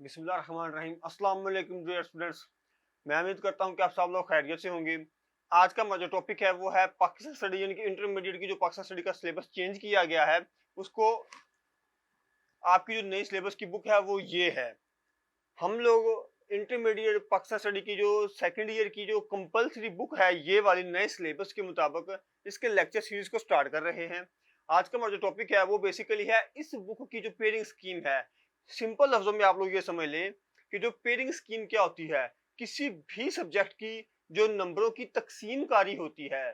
बिस्मिल्लाहिर्रहमानिर्रहीम। अस्सलाम वालेकुम डियर स्टूडेंट्स। मैं उम्मीद करता हूँ कि आप सब लोग खैरियत से होंगे। आज का हमारा जो टॉपिक है वो है पाकिस्तान स्टडी, यानी कि इंटरमीडिएट की जो पाकिस्तान स्टडी का सिलेबस चेंज किया गया है उसको, आपकी जो नई सिलेबस की बुक है वो ये है। हम लोग इंटरमीडिएट पाकिस्तान स्टडी की जो सेकेंड ईयर की जो कंपलसरी बुक है, ये वाली नए सिलेबस के मुताबिक इसके लेक्चर सीरीज को स्टार्ट कर रहे हैं। आज का हमारा जो टॉपिक है वो बेसिकली है इस बुक की जो पेयरिंग स्कीम है। सिंपल लफ्जों में आप लोग ये समझ लें कि जो पेयरिंग स्कीम क्या होती है, किसी भी सब्जेक्ट की जो नंबरों की तकसीमकारी होती है,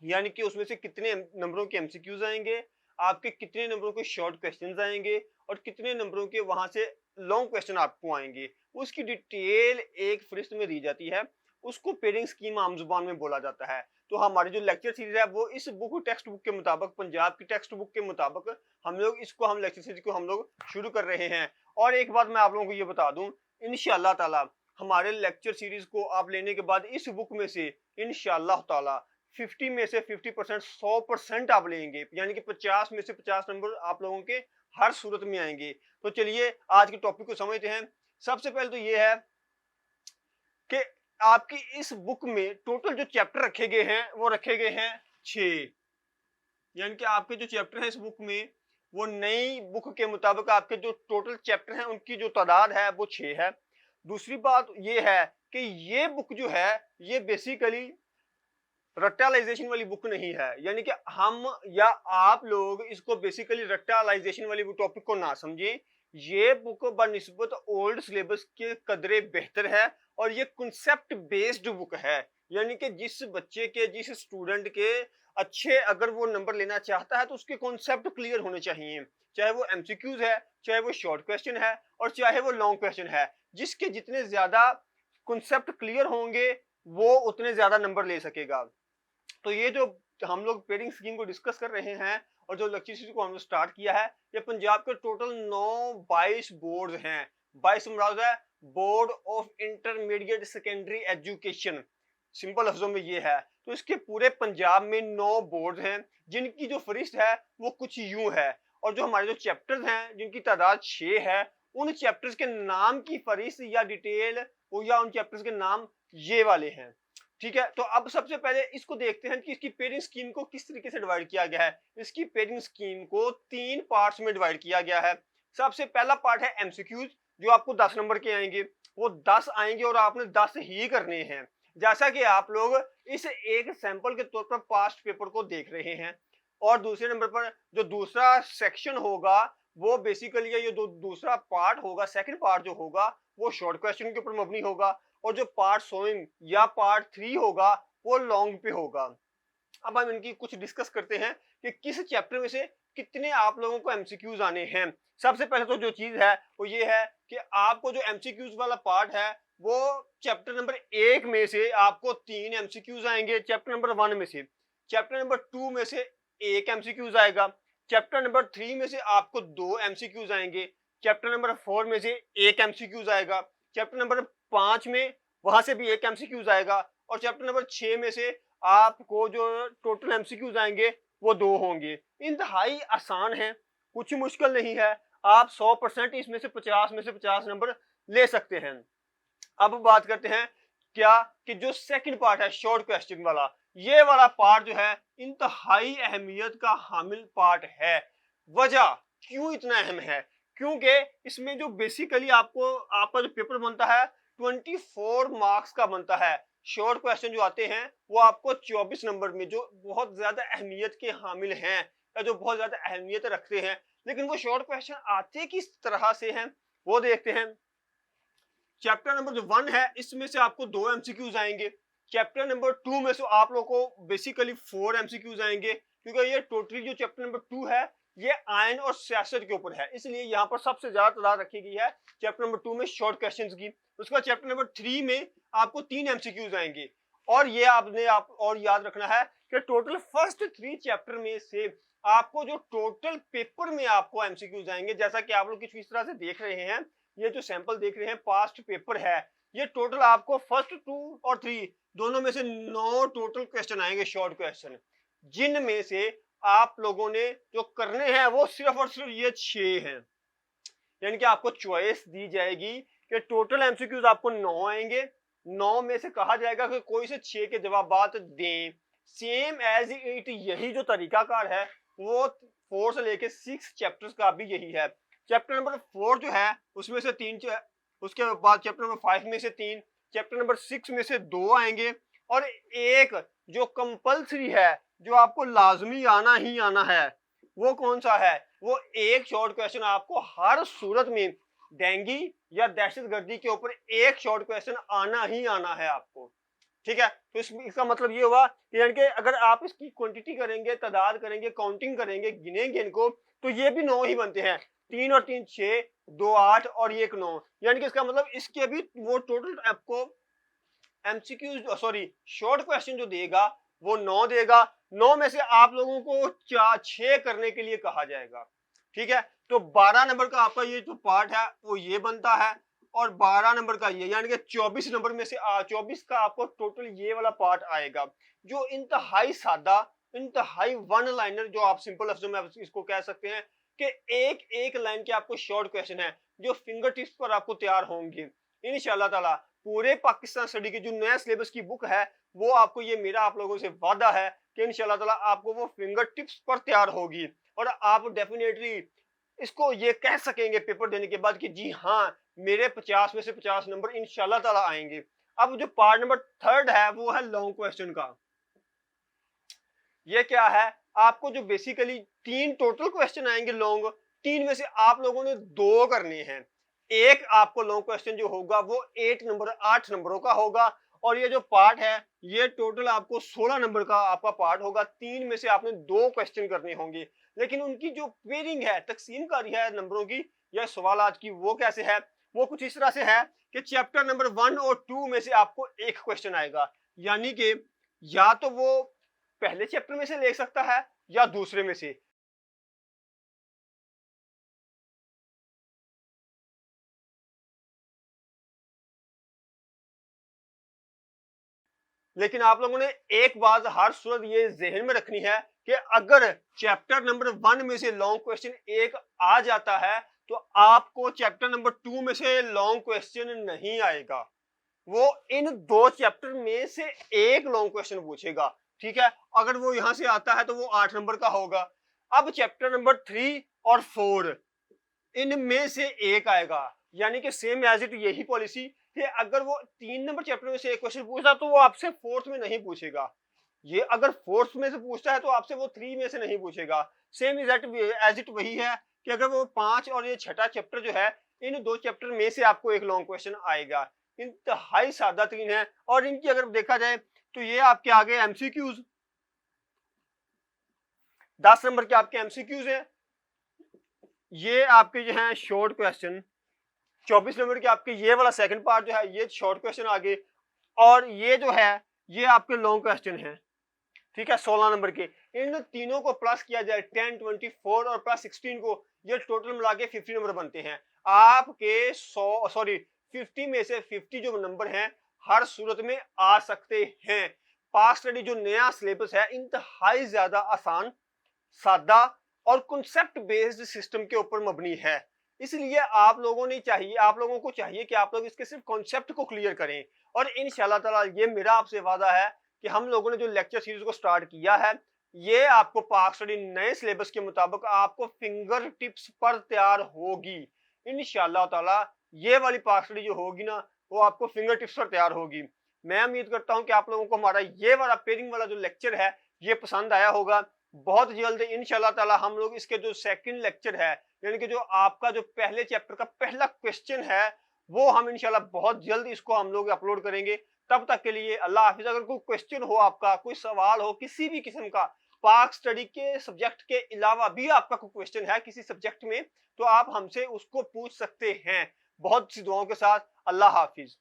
यानी कि उसमें से कितने नंबरों के एमसीक्यूज आएंगे, आपके कितने नंबरों के शॉर्ट क्वेश्चंस आएंगे और कितने नंबरों के वहां से लॉन्ग क्वेश्चन आपको आएंगे, उसकी डिटेल एक फहरिस्त में दी जाती है। उसको पेयरिंग स्कीम आम जुबान में बोला जाता है। तो हमारी जो लेक्चर सीरीज है वो इस बुक टेक्स्ट बुक के मुताबिक, पंजाब की टेक्स्ट बुक के मुताबिक हम लेक्चर सीरीज को हम लोग शुरू कर रहे हैं। और एक बात मैं आप लोगों को ये बता दूं, इंशाअल्लाह ताला हमारे लेक्चर सीरीज को आप लेने के बाद इस बुक में से इंशाअल्लाह ताला 50 में से 50%, 100% आप लेंगे, यानी कि 50 में से 50 नंबर आप लोगों के हर सूरत में आएंगे। तो चलिए आज के टॉपिक को समझते हैं। सबसे पहले तो ये है कि आपकी इस बुक में टोटल जो चैप्टर रखे गए हैं वो रखे गए हैं 6, यानी कि आपके जो चैप्टर हैं इस बुक में, वो नई बुक के मुताबिक आपके जो टोटल चैप्टर हैं उनकी जो तादाद है वो 6 है। दूसरी बात ये है कि ये बुक जो है ये बेसिकली रट्टालाइजेशन वाली बुक नहीं है, यानी कि हम या आप लोग इसको बेसिकली रट्टालाइजेशन वाली टॉपिक को ना समझें। ये बुक बनिस्बत ओल्ड सिलेबस के कदरे बेहतर है और ये कॉन्सेप्ट बेस्ड बुक है, यानी कि जिस बच्चे के, जिस स्टूडेंट के अच्छे अगर वो नंबर लेना चाहता है तो उसके कॉन्सेप्ट क्लियर होने चाहिए, चाहे वो एमसीक्यूज है, चाहे वो शॉर्ट क्वेश्चन है और चाहे वो लॉन्ग क्वेश्चन है। जिसके जितने ज्यादा कॉन्सेप्ट क्लियर होंगे वो उतने ज्यादा नंबर ले सकेगा। तो ये जो हम लोग पेयरिंग स्कीम को डिस्कस कर रहे हैं और जो लेक्चर सीरीज को हमने स्टार्ट किया है, ये पंजाब के टोटल 22 बोर्ड हैं। 22 मुराद है board of intermediate secondary education, simple लफ्जों में ये है। तो इसके पूरे पंजाब में 9 बोर्ड हैं जिनकी जो फरिस्त है वो कुछ यूं है, और जो हमारे जो चैप्टर्स हैं जिनकी तादाद 6 है, उन चैप्टर्स के नाम की फरिस्त या डिटेल या उन चैप्टर्स के नाम ये वाले हैं। ठीक है, तो अब सबसे पहले इसको देखते हैं कि इसकी पेयरिंग स्कीम को किस तरीके से डिवाइड किया गया है। इसकी पेयरिंग स्कीम को 3 पार्ट्स में डिवाइड किया गया है। सबसे पहला पार्ट है एमसीक्यूज, जो आपको 10 नंबर के आएंगे। वो 10 आएंगे और आपने 10 ही करने हैं, जैसा कि आप लोग इस एक सैंपल के तौर पर पास्ट पेपर को देख रहे हैं। और दूसरे नंबर पर जो दूसरा सेक्शन होगा वो बेसिकली ये दूसरा पार्ट होगा, सेकंड पार्ट जो होगा वो शॉर्ट क्वेश्चन के ऊपर मबनी होगा, और जो पार्ट सोइंग या पार्ट 3 होगा वो लॉन्ग पे होगा। अब हम इनकी कुछ डिस्कस करते हैं कि किस चैप्टर में से कितने आप लोगों को एमसीक्यूज आने हैं। सबसे पहले तो जो चीज है वो ये है कि आपको जो एमसीक्यूज वाला पार्ट है वो चैप्टर नंबर 1 में से आपको 3 एमसीक्यूज आएंगे, चैप्टर नंबर 1 में से। चैप्टर नंबर 2 में से 1 एमसीक्यूज आएगा। चैप्टर नंबर 3 में से आपको 2 एमसीक्यूज आएंगे। चैप्टर नंबर 4 में से 1 एमसीक्यूज आएगा। चैप्टर नंबर 5 में वहां से भी 1 एमसीक्यूज आएगा। और चैप्टर नंबर 6 में से आपको जो टोटल एमसीक्यूज आएंगे वो 2 होंगे। इंतहाई आसान है, कुछ मुश्किल नहीं है। आप 100% इसमें से 50 में से 50 नंबर ले सकते हैं। अब बात करते हैं क्या कि जो सेकंड पार्ट है शॉर्ट क्वेश्चन वाला, ये वाला पार्ट जो है इंतहाई अहमियत का हामिल पार्ट है। वजह क्यों इतना अहम है, क्योंकि इसमें जो बेसिकली आपका जो पेपर बनता है 24 मार्क्स का बनता है। शॉर्ट क्वेश्चन जो आते हैं वो आपको 24 नंबर में, जो बहुत ज्यादा अहमियत के हामिल हैं या जो बहुत ज्यादा अहमियत रखते हैं। लेकिन वो शॉर्ट क्वेश्चन आते किस तरह से हैं वो देखते हैं। चैप्टर नंबर जो 1 है इसमें से आपको 2 एमसीक्यूज आएंगे। चैप्टर नंबर 2 में से आप लोगों को बेसिकली 4 एमसीक्यूज आएंगे, क्योंकि ये टोटली जो चैप्टर नंबर 2 है ये आयन और सियासत के ऊपर है, इसलिए यहाँ पर सबसे ज्यादा तादाद रखी गई है चैप्टर नंबर 2 में शॉर्ट क्वेश्चंस की। उसके बाद चैप्टर नंबर 3 में आपको 3 एमसीक्यूज आएंगे। और ये आप और याद रखना है कि टोटल फर्स्ट 3 चैप्टर में से आपको जो टोटल पेपर में आपको एमसीक्यूज आएंगे, जैसा कि आप लोग किस तरह से देख रहे हैं, ये जो सैंपल देख रहे हैं पास्ट पेपर है, ये टोटल आपको फर्स्ट 2 और 3 दोनों में से 9 टोटल क्वेश्चन आएंगे शॉर्ट क्वेश्चन, जिनमें से आप लोगों ने जो करने हैं वो सिर्फ और सिर्फ ये 6 हैं। यानी कि आपको चॉइस दी जाएगी कि टोटल एमसीक्यूज आपको 9 आएंगे, 9 में से कहा जाएगा कि कोई से 6 के जवाब दें। सेम एज इट यही जो तरीकाकार है वो 4 से लेके 6 चैप्टर्स का भी यही है। चैप्टर नंबर 4 जो है उसमें से 3, उसके बाद चैप्टर नंबर 5 में से 3, चैप्टर नंबर 6 में से 2 आएंगे, और एक जो कंपल्सरी है, जो आपको लाजमी आना ही आना है, वो कौन सा है? वो एक शॉर्ट क्वेश्चन आपको हर सूरत में डेंगी या दहशतगर्दी के ऊपर एक शॉर्ट क्वेश्चन आना ही आना है आपको। ठीक है, तो इसका मतलब ये हुआ कि यानी कि अगर आप इसकी क्वांटिटी करेंगे, तादाद करेंगे, काउंटिंग करेंगे, गिनेंगे इनको, तो ये भी 9 ही बनते हैं। 3 और 3 6, 2 8 और ये 1 9, यानी कि इसका मतलब इसके भी वो टोटल आपको एमसीक्यू सॉरी शॉर्ट क्वेश्चन जो देगा वो 9 देगा। 9 में से आप लोगों को 6 करने के लिए कहा जाएगा। ठीक है, तो 12 नंबर का आपका ये जो पार्ट है वो ये बनता है, और 12 नंबर का ये, यानी कि 24 नंबर में से 24 का आपको टोटल ये वाला पार्ट आएगा, जो इंतहाई सादा, इंतहाई वन लाइनर, जो आप सिंपल लफ्जों में इसको कह सकते हैं कि एक एक लाइन के आपको शॉर्ट क्वेश्चन है जो फिंगर टिप्स पर आपको तैयार होंगे इंशाल्लाह ताला। पूरे पाकिस्तान स्टडी की जो नया सिलेबस की बुक है वो आपको, ये मेरा आप लोगों से वादा है कि इंशाल्लाह ताला आपको वो फिंगर टिप्स पर तैयार होगी, और आप डेफिनेटली इसको ये कह सकेंगे पेपर देने के बाद कि जी हाँ, मेरे 50 में से 50 नंबर इंशाल्लाह ताला आएंगे। अब जो पार्ट नंबर 3 है वो है लॉन्ग क्वेश्चन का। ये क्या है? आपको जो बेसिकली 3 टोटल क्वेश्चन आएंगे लॉन्ग, 3 में से आप लोगों ने 2 करने हैं। एक आपको लॉन्ग क्वेश्चन जो होगा वो 8 नंबरों का होगा, और ये जो पार्ट है ये टोटल आपको 16 नंबर का आपका पार्ट होगा। 3 में से आपने 2 क्वेश्चन करने होंगे, लेकिन उनकी जो पेयरिंग है, तकसीम कारी है नंबरों की या सवाल आज की, वो कैसे है? वो कुछ इस तरह से है कि चैप्टर नंबर 1 और 2 में से आपको एक क्वेश्चन आएगा, यानी कि या तो वो पहले चैप्टर में से ले सकता है या दूसरे में से। लेकिन आप लोगों ने एक बात हर सूरत ये जहन में रखनी है कि अगर चैप्टर नंबर 1 में से लॉन्ग क्वेश्चन एक आ जाता है तो आपको चैप्टर नंबर 2 में से लॉन्ग क्वेश्चन नहीं आएगा। वो इन 2 चैप्टर में से एक लॉन्ग क्वेश्चन पूछेगा। ठीक है, अगर वो यहां से आता है तो वो 8 नंबर का होगा। अब चैप्टर नंबर 3 और 4 इनमें से एक आएगा, यानी कि सेम एज इट यही पॉलिसी कि अगर वो 3 नंबर चैप्टर में से एक क्वेश्चन पूछता तो वो आपसे 4th में नहीं पूछेगा। ये अगर 4th में से पूछता है तो आपसे वो 3 में से नहीं पूछेगा। सेम एज इट वही है कि अगर वो 5 और ये 6ठा चैप्टर जो है, इन 2 चैप्टर में से आपको एक लॉन्ग क्वेश्चन आएगा। इंतहाई सादा तरीन है, और इनकी अगर देखा जाए तो ये आपके आगे एमसीक्यूज 10 नंबर के आपके एमसीक्यूज है, ये आपके जो है शॉर्ट क्वेश्चन 24 नंबर के आपके ये वाला सेकंड पार्ट जो है ये शॉर्ट क्वेश्चन आगे, और ये जो है ये आपके लॉन्ग क्वेश्चन है। ठीक है, 16 नंबर के। इन तीनों को प्लस किया जाए 10, 24 और प्लस 16 को, ये टोटल मिला के 50 नंबर बनते हैं आपके। 50 में से 50 जो नंबर हैं हर सूरत में आ सकते हैं। पाक स्टडी जो नया सिलेबस है इंतहाई ज्यादा आसान, सादा और कॉन्सेप्ट बेस्ड सिस्टम के ऊपर मबनी है, इसलिए आप लोगों को चाहिए कि आप लोग इसके सिर्फ कॉन्सेप्ट को क्लियर करें। और इंशाल्लाह ताला ये मेरा आपसे वादा है कि हम लोगों ने जो लेक्चर सीरीज को स्टार्ट किया है ये आपको पाक स्टडी नए सिलेबस के मुताबिक आपको फिंगर टिप्स पर तैयार होगी इंशाल्लाह ताला। ये वाली पाक स्टडी जो होगी ना वो आपको फिंगर टिप्स पर तैयार होगी। मैं उम्मीद करता हूं कि आप लोगों को हमारा ये वाला पेयरिंग वाला जो लेक्चर है ये पसंद आया होगा। बहुत जल्द इंशाल्लाह ताला हम लोग इसके जो सेकंड लेक्चर है, यानी कि जो आपका जो पहले चैप्टर का पहला क्वेश्चन है वो हम इंशाल्लाह बहुत जल्द इसको हम लोग अपलोड करेंगे। तब तक के लिए अल्लाह हाफिज। अगर कोई क्वेश्चन हो, आपका कोई सवाल हो किसी भी किस्म का, पाक स्टडी के सब्जेक्ट के अलावा भी आपका कोई क्वेश्चन है किसी सब्जेक्ट में, तो आप हमसे उसको पूछ सकते हैं। बहुत सी दुआओं के साथ अल्लाह हाफिज।